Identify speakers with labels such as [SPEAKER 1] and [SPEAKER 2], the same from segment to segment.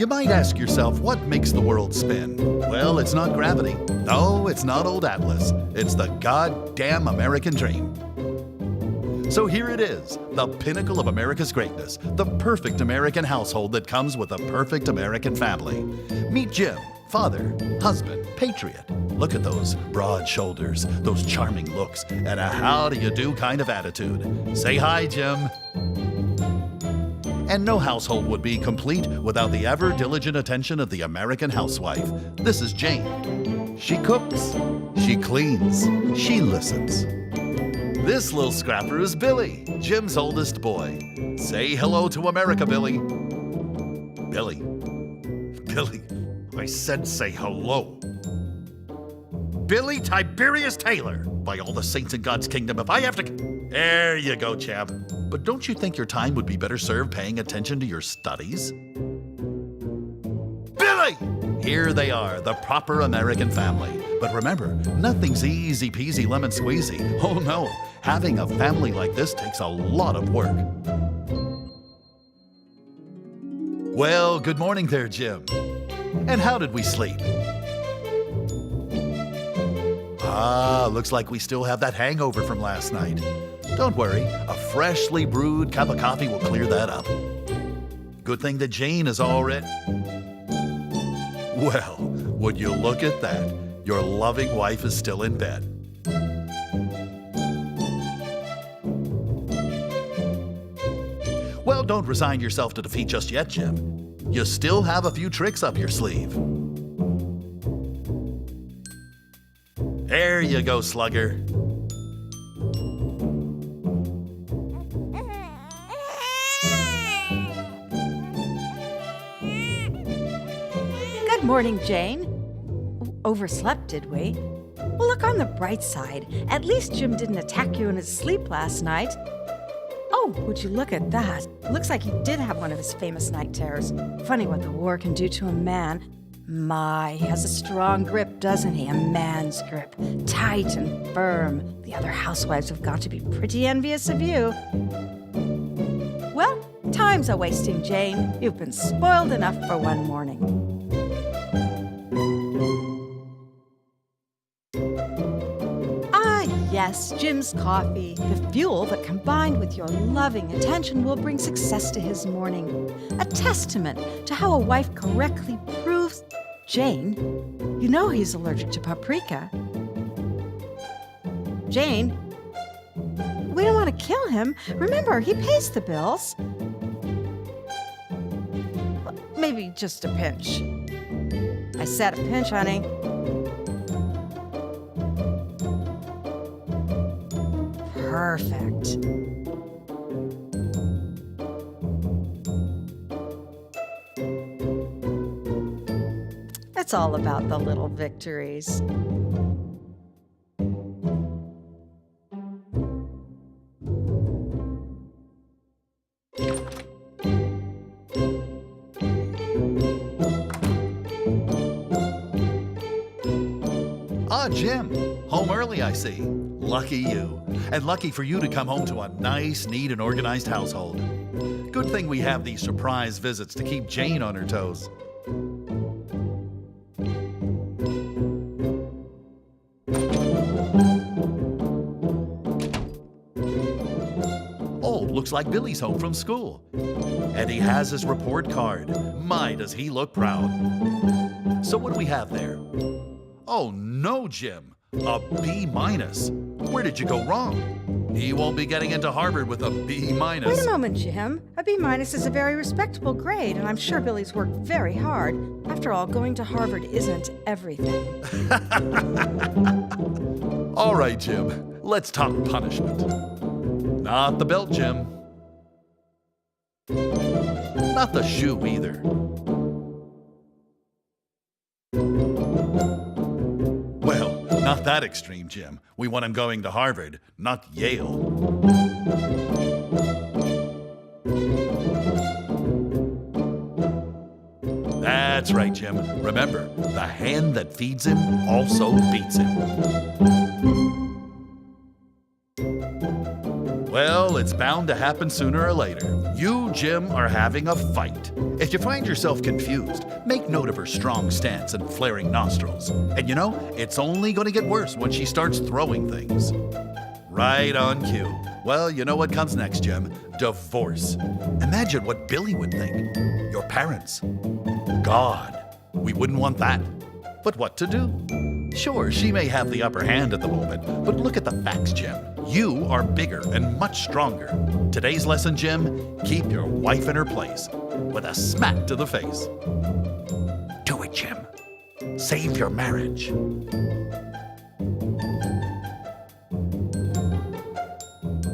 [SPEAKER 1] You might ask yourself, what makes the world spin? Well, it's not gravity. No, it's not old Atlas. It's the goddamn American dream. So here it is, the pinnacle of America's greatness, the perfect American household that comes with a perfect American family. Meet Jim, father, husband, patriot. Look at those broad shoulders, those charming looks, and a how-do-you-do kind of attitude. Say hi, Jim. And no household would be complete without the ever-diligent attention of the American housewife. This is Jane. She cooks, she cleans, she listens. This little scrapper is Billy, Jim's oldest boy. Say hello to America, Billy. Billy. I said say hello. Billy Tiberius Taylor. By all the saints in God's kingdom, if I have to... There you go, champ. But don't you think your time would be better served paying attention to your studies? Billy! Here they are, the proper American family. But remember, nothing's easy peasy lemon squeezy. Oh no, having a family like this takes a lot of work. Well, good morning there, Jim. And how did we sleep? Looks like we still have that hangover from last night. Don't worry, a freshly brewed cup of coffee will clear that up. Good thing that Jane is all ready. Well, would you look at that? Your loving wife is still in bed. Well, don't resign yourself to defeat just yet, Jim. You still have a few tricks up your sleeve. There you go, slugger.
[SPEAKER 2] Good morning, Jane. Overslept, did we? Well, look on the bright side. At least Jim didn't attack you in his sleep last night. Oh, would you look at that? Looks like he did have one of his famous night terrors. Funny what the war can do to a man. My, he has a strong grip, doesn't he? A man's grip. Tight and firm. The other housewives have got to be pretty envious of you. Well, time's a-wasting, Jane. You've been spoiled enough for one morning. Yes, Jim's coffee, the fuel that combined with your loving attention will bring success to his morning. A testament to how a wife correctly proves... Jane, you know he's allergic to paprika. Jane, we don't want to kill him. Remember, he pays the bills. Maybe just a pinch. I said a pinch, honey. Perfect. It's all about the little victories.
[SPEAKER 1] Jim, home early, I see. Lucky you. And lucky for you to come home to a nice, neat, and organized household. Good thing we have these surprise visits to keep Jane on her toes. Oh, looks like Billy's home from school. And he has his report card. My, does he look proud. So what do we have there? Oh no, Jim. A B-. Where did you go wrong? He won't be getting into Harvard with a B-.
[SPEAKER 2] Wait a moment, Jim. A B- is a very respectable grade, and I'm sure Billy's worked very hard. After all, going to Harvard isn't everything.
[SPEAKER 1] All right, Jim. Let's talk punishment. Not the belt, Jim. Not the shoe either. Well, not that extreme, Jim. We want him going to Harvard, not Yale. That's right, Jim. Remember, the hand that feeds him also beats him. Well, it's bound to happen sooner or later. You, Jim, are having a fight. If you find yourself confused, make note of her strong stance and flaring nostrils. And you know, it's only going to get worse when she starts throwing things. Right on cue. Well, you know what comes next, Jim? Divorce. Imagine what Billy would think. Your parents. God. We wouldn't want that. But what to do? Sure, she may have the upper hand at the moment, but look at the facts, Jim. You are bigger and much stronger. Today's lesson, Jim, keep your wife in her place with a smack to the face. Do it, Jim. Save your marriage.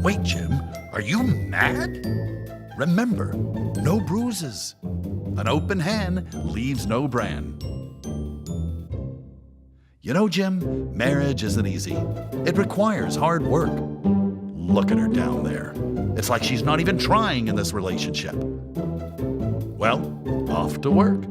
[SPEAKER 1] Wait, Jim, are you mad? Remember, no bruises. An open hand leaves no brand. You know, Jim, marriage isn't easy. It requires hard work. Look at her down there. It's like she's not even trying in this relationship. Well, off to work.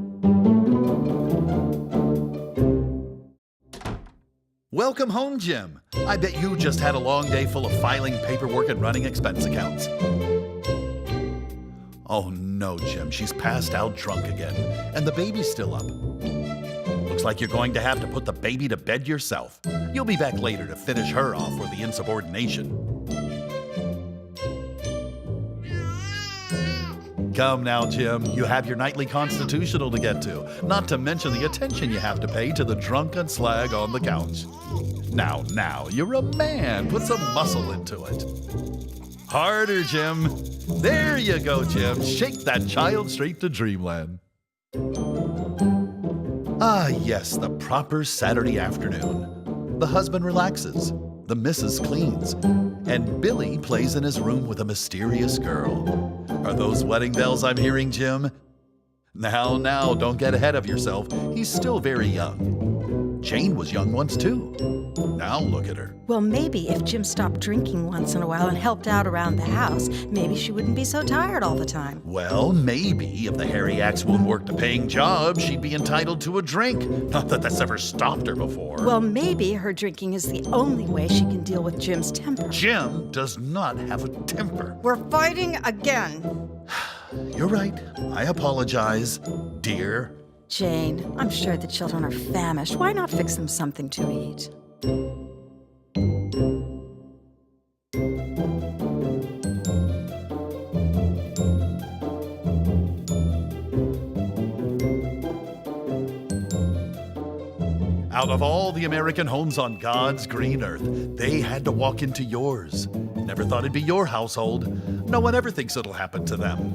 [SPEAKER 1] Welcome home, Jim. I bet you just had a long day full of filing paperwork and running expense accounts. Oh no, Jim, she's passed out drunk again, and the baby's still up. Looks like you're going to have to put the baby to bed yourself. You'll be back later to finish her off for the insubordination. Come now, Jim, you have your nightly constitutional to get to, not to mention the attention you have to pay to the drunken slag on the couch. Now, you're a man. Put some muscle into it. Harder, Jim. There you go, Jim. Shake that child straight to dreamland. Ah, yes, the proper Saturday afternoon. The husband relaxes, the missus cleans, and Billy plays in his room with a mysterious girl. Are those wedding bells I'm hearing, Jim? Now, don't get ahead of yourself. He's still very young. Jane was young once, too. Now look at her.
[SPEAKER 2] Well, maybe if Jim stopped drinking once in a while and helped out around the house, maybe she wouldn't be so tired all the time.
[SPEAKER 1] Well, maybe if the hairy axe won't work a paying job, she'd be entitled to a drink. Not that that's ever stopped her before.
[SPEAKER 2] Well, maybe her drinking is the only way she can deal with Jim's temper.
[SPEAKER 1] Jim does not have a temper.
[SPEAKER 2] We're fighting again.
[SPEAKER 1] You're right. I apologize, dear.
[SPEAKER 2] Jane, I'm sure the children are famished. Why not fix them something to eat?
[SPEAKER 1] Out of all the American homes on God's green earth, they had to walk into yours. Never thought it'd be your household. No one ever thinks it'll happen to them.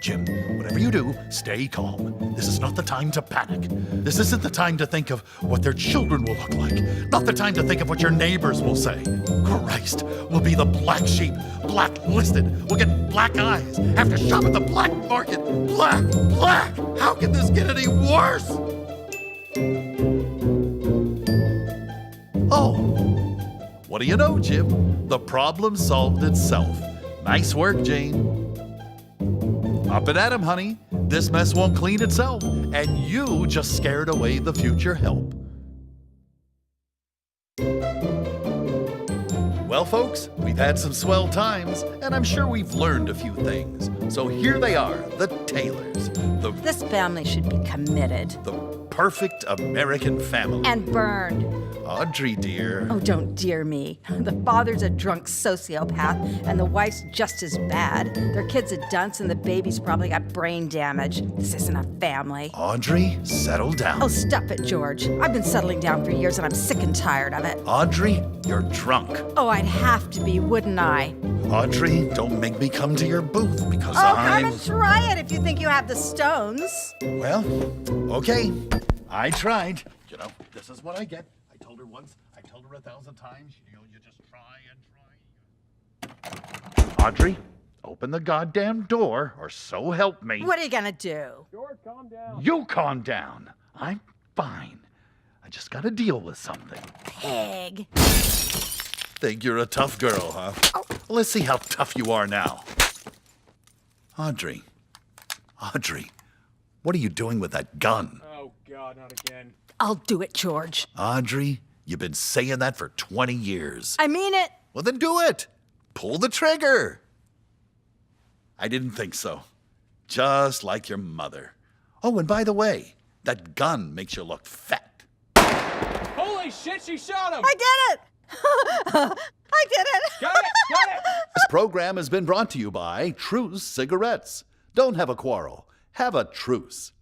[SPEAKER 1] Jim, whatever you do, stay calm. This is not the time to panic. This isn't the time to think of what their children will look like. Not the time to think of what your neighbors will say. Christ, we'll be the black sheep, blacklisted. We'll get black eyes, have to shop at the black market. Black! How can this get any worse? Oh, what do you know, Jim? The problem solved itself. Nice work, Jane. Up and at 'em, honey. This mess won't clean itself, and you just scared away the future help. Well, folks, we've had some swell times, and I'm sure we've learned a few things. So here they are, the Taylors.
[SPEAKER 2] This family should be committed.
[SPEAKER 1] The perfect American family.
[SPEAKER 2] And burned.
[SPEAKER 1] Audrey, dear.
[SPEAKER 2] Oh, don't dear me. The father's a drunk sociopath, and the wife's just as bad. Their kid's a dunce, and the baby's probably got brain damage. This isn't a family.
[SPEAKER 1] Audrey, settle down.
[SPEAKER 2] Oh, stuff it, George. I've been settling down for years, and I'm sick and tired of it.
[SPEAKER 1] Audrey, you're drunk.
[SPEAKER 2] Oh, I'd have to be, wouldn't I?
[SPEAKER 1] Audrey, don't make me come to your booth because
[SPEAKER 2] Oh, come and try it if you think you have the stones.
[SPEAKER 1] Well, okay. I tried. You know, this is what I get. I told her once, I told her 1,000 times, you just try and try. Audrey, open the goddamn door, or so help me.
[SPEAKER 2] What are you gonna do?
[SPEAKER 3] George, calm down.
[SPEAKER 1] You calm down. I'm fine. I just gotta deal with something.
[SPEAKER 2] Pig.
[SPEAKER 1] Think you're a tough girl, huh?
[SPEAKER 2] Oh.
[SPEAKER 1] Well, let's see how tough you are now. Audrey, what are you doing with that gun?
[SPEAKER 3] Oh, God, not again.
[SPEAKER 2] I'll do it, George.
[SPEAKER 1] Audrey, you've been saying that for 20 years.
[SPEAKER 2] I mean it.
[SPEAKER 1] Well, then do it. pull the trigger. I didn't think so. Just like your mother. Oh, and by the way, that gun makes you look fat.
[SPEAKER 3] Holy shit, she shot him!
[SPEAKER 2] I did it! I did it!
[SPEAKER 3] Got it! Got it!
[SPEAKER 1] This program has been brought to you by Truce Cigarettes. Don't have a quarrel. Have a truce.